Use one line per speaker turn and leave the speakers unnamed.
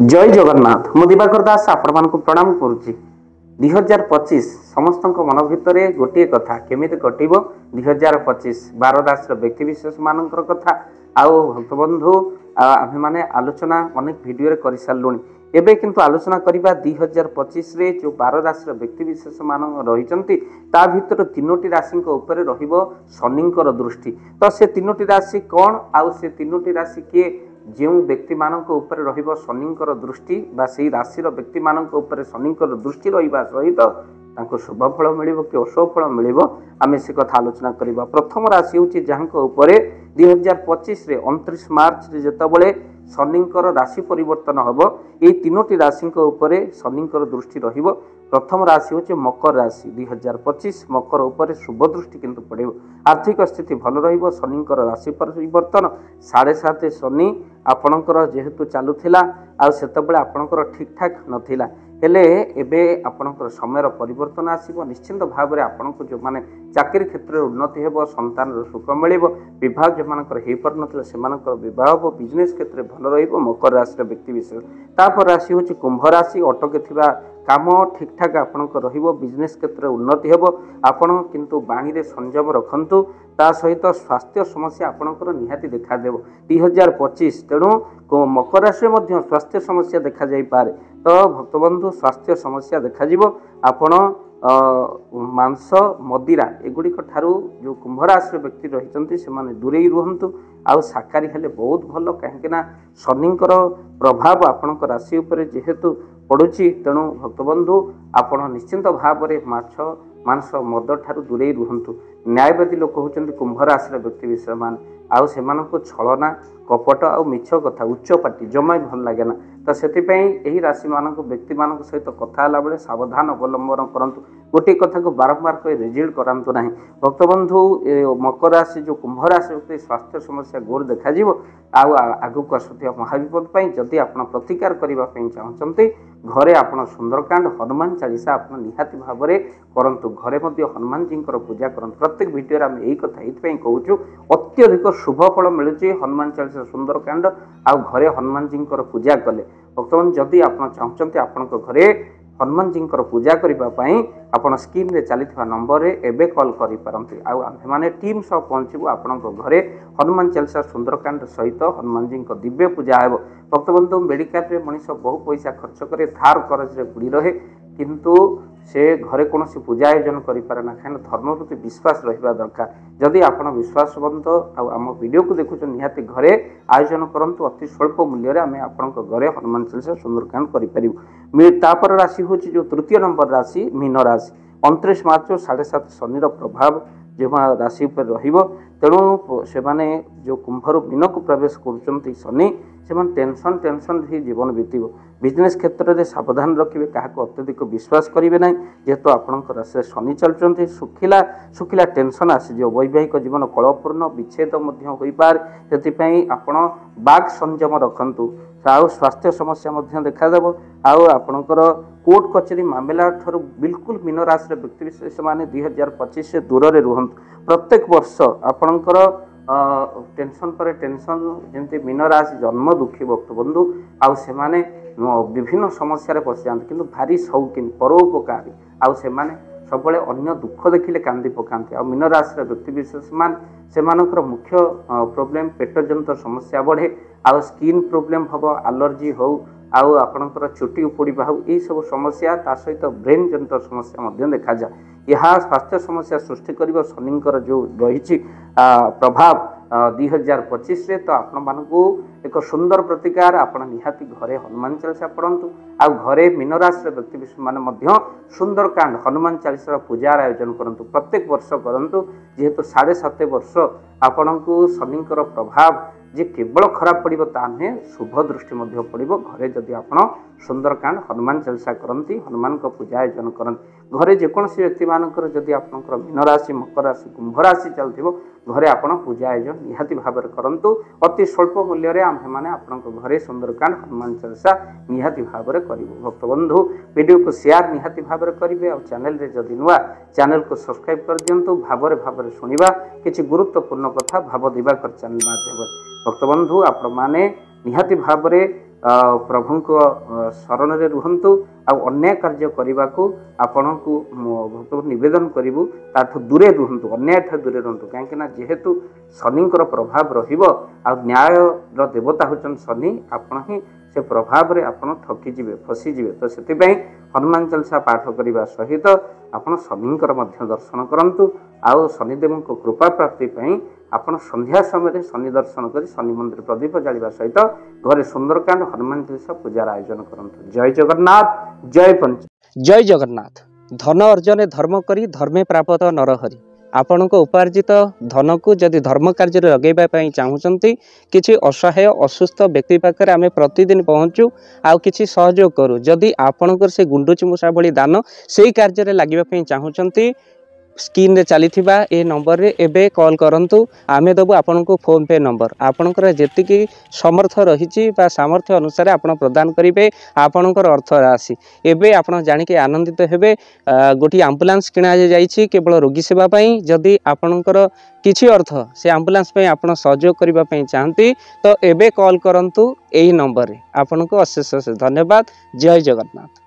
जय जगन्नाथ मु दिवाकर दास आपण मान प्रणाम करुच्ची 2025 समस्त मन भितर गोटे कथा केमी कटब 2025 बार राशि व्यक्ति विशेष मान कथा आउ भक्तबंधु आम मैंने आलोचना अनेक भिडियो कर सारू एवं किंतु आलोचना करवा 2025 रे जो 12 राशि व्यक्ति विशेष मान रही ता भीतर तीनोटी राशि शनिंकर दृष्टि तो से तीनोटी राशि कौन आउ से तीनोटी राशि किए जो व्यक्ति मानक ऊपर रहिबो शनिंकर दृष्टि बा सेही राशि व्यक्ति मानक ऊपर शनिंकर दृष्टि रहिबा सहित तांको शुभ फल मिलिबो कि अशुभ फल मिलिबो आमे से कथा आलोचना करिबा। प्रथम राशि होची जहांको ऊपर 2025 रे 29 मार्च रे जतबेले शनिंकर राशि परिवर्तन हबो ए तीनोटी राशि ऊपर शनिंकर दृष्टि रहिबो। प्रथम राशि होची मकर राशि 2025 मकर ऊपर शुभ दृष्टि किंतु पड़िबो। आर्थिक स्थिति भल रहिबो। शनिंकर राशि परिवर्तन 7.5 शनि आपणकर जेहेतु चालुथिला आ सेतबेले आपणकर ठीक ठाक नथिला हेले एबे आपणकर समय परिवर्तन आसीबो। निश्चित भाव में आपनको जो माने चाकरी क्षेत्र में उन्नति हेबो, संतान सुख मिलिबो, विवाह जो मानकर हे पर नथिला सेमानकर विवाह हो, बिजनेस क्षेत्र में भल रहिबो। मकर राशि व्यक्ति विशेष तापर राशि होची कुंभ राशि अटके थिबा काम ठीक ठाक आपणकर रहिबो, बिजनेस क्षेत्र में उन्नति हेबो। आपण किंतु बाणी रे संयम रखंतु ता सहित स्वास्थ्य समस्या आपणकर निहाती देखा देबो 2025 तेणु मकर राशि में स्वास्थ्य समस्या देखा जाई पारे तो भक्तबंधु स्वास्थ्य समस्या देखा जिवो। आपण मांस मदिरा एगुड़िक ठारू जो कुंभ राशि व्यक्ति रही से दूरे रुहतु आउ शाकाहारी हेले बहुत भल कहीं शनिंकर प्रभाव आपण राशि उपर जेहेतु पड़ुची तेणु भक्तबंधु आपण निश्चिंत भाव में माछ मांस मद ठारू दूरे रुहतु। न्यायवादी लोक होचंती कुंभ राशि व्यक्ति विषय मान आउ सेमानंको छलना कपट आउ मिछ कथा उच्च पाटी जमा भल लगे ना तो से राशि मानक व्यक्ति मान सहित कथा बेले सावधान अवलंबन करंतु गोटे कथा को बारंबार कोई रिजिल्ट करांतु नहीं। भक्तबंधु मकर राशि जो कुंभ राशि व्यक्ति स्वास्थ्य समस्या गोर देखा आगु आसुथिबा महाविपद जदि आपण प्रतिकार करने चाहते घरे आपण सुंदरकांड हनुमान चालीसा आप निहाती भाव में करंतु घरे मध्य हनुमान जी पूजा करंतु। प्रत्येक वीडियो आम यही कथा ये कहूँ अत्यधिक शुभ फल मिलूँ हनुमान चालीसा सुंदरकांड आ घरे हनुमान जी पूजा कले भक्तबंधु जदि आप चाहते आपण घरे हनुमान जी पूजा करने आपड़ स्क्रीन रे चली नंबर रे एबे कॉल करि पारंती आमे टीम सह पहुँचू आपण घरे हनुमान चालीसा सुंदरकांड सहित हनुमान जी दिव्य पूजा हेब। भक्तबंधु मेडिकल रे मनीष बहु पैसा खर्च करे धार करज रे बुड़ी रहे किंतु से घरे कौन पूजा आयोजन करें कहीं धर्म प्रति विश्वास रहा दरकार। जदि आप विश्वासवंत आम वीडियो को देखुच निहाती घरे आयोजन करंतु अति स्वल्प मूल्य आम आपण घरे हनुमान चालीसा सुंदरकांड करें। राशि हूँ जो तृतीय नंबर राशि मीन राशि 29 मार्च 7.5 शनि प्रभाव जो राशि पर रहिबो तेणु से जो कुंभर मीन को प्रवेश कर शनि से टेंशन टेंशन ही जीवन बीतब। बिजनेस क्षेत्र में सावधान रखिए क्या अत्यधिक विश्वास करेंगे ना जेहेतु आपण राशि शनि चलते सुखिला सुखिला टेंशन आसीज वैवाहिक जीवन कलपूर्ण विच्छेद हो पाए से आपण बाग संयम रखंतु आउ स्वास्थ्य समस्या देखादेव आपणकर कोर्ट कचेरी मामला ठारू बिल्कुल मीन राशि व्यक्ति विशेष माने 2025 से दूर रे रुहंतु। प्रत्येक वर्ष आपणकर टेंशन पर टेंशन जमती मीन राशि जन्म दुखी भक्तबंधु आउ से विभिन्न समस्या पशि जाते किंतु भारी शौकीन परोपकारी आउ से सब अन्य दुख देखिले कांदी पकाते आ मीन राशि व्यक्ति विशेष से मुख्य प्रोब्लेम पेट जनित समस्या बढ़े आ स्किन प्रोब्लेम हम आलर्जी हो आउ आपणकर चुटी उपुड़ा हो यही सब समस्या ता सहित ब्रेन जनित समस्या देखा जाए। यह स्वास्थ्य समस्या सृष्टि कर शनिंकर जो रही प्रभाव 2025 रे तो आपण मानकू एक सुंदर प्रतिकार आपण निहाती घरे हनुमान चालीसा पढ़ंतु आ घरे मीन राशि व्यक्ति विशेष माने सुंदरकांड हनुमान चालीसा पूजार आयोजन करंतु प्रत्येक वर्ष करंतु जेहेतु 7.5 वर्ष आपणकू शनिंकर प्रभाव जे केवल खराब पड़ो ता नुहे शुभ दृष्टि पड़ो घरे जदि आप सुंदरकांड हनुमान चालीसा करती हनुमान को पूजा आयोजन करती घरे जेकोसी व्यक्ति मानकर जदि आपंकर मीन राशि मकर राशि कुंभ राशि चलती घरे आपण पूजा आयोजन निहाती भाव में करंतु अति स्वल्प मूल्य रे आम्भे माने आपणको घरे सुंदरकांड हनुमान चालीसा निहाती भाव में करिवो। भक्तबंधु वीडियो को शेयर निहाती भाव में करिवे और चैनल रे जदि नुआ चैनल को सब्सक्राइब कर दियंतु भाव में सुनिबा किछि गुरुत्वपूर्ण कथा भाव दिवाकर चैनल माध्यम भक्तबंधु आपण माने निहाती भाव में प्रभु को शरण रे रुहंतु आ अन्याय कार्य करने को आपण को भक्त निवेदन करूँ ताठू दूरे रुहंतु अन्याय ठार दूरे रुहंतु कहीं जेहेतु शनिंकर प्रभाव रहिबो आ न्याय रो देवता होचन शनि आपण ही से प्रभाव रे आपण ठकी जिवे फसी जिवे तो सेति पई हनुमान चालीसा पाठ करने सहित आपण शनिंकर मध्य दर्शन करंतु आउ शनिदेव को कृपा प्राप्ति पई आपण संध्या समय शनि दर्शन कर शनि मंदिर प्रदीप जालिबा सहित घरे सुंदरकांड हनुमान चालीसा पूजार आयोजन करंतु। जय जगन्नाथ जय पंच
जय जगन्नाथ। धन अर्जन धर्म करी धर्मे प्राप्त नरहरि आपण उपार्जित धन को जदि धर्म कार्य लगे चाहूँगी किसी असहाय असुस्थ व्यक्ति पाखे आम प्रतिदिन पहुँचू आउ किसी सहयोग करूँ जदि आपणकर से गुंडुची मूषा भली दान से कार्य लगे चाहूँगी स्क्रीन रे चली ए नंबर रे एबे कॉल करंतु आमे दबु आपन को फोन पे नंबर आपनकर जेतिकी समर्थ रही सामर्थ्य अनुसार आपण प्रदान करेंगे आपणकर अर्थ राशि एबे आपण जानी के आनंदित हेबे। गोटी एम्बुलेंस किना जाइछि केवल रोगी सेवा पई जदि आपणकर किछि अर्थ से एम्बुलेंस पई आपण सहयोग करिबा पई चाहंती तो एबे कॉल करंतु एही नंबर रे। आपन को अशेष अशेष धन्यवाद। जय जगन्नाथ।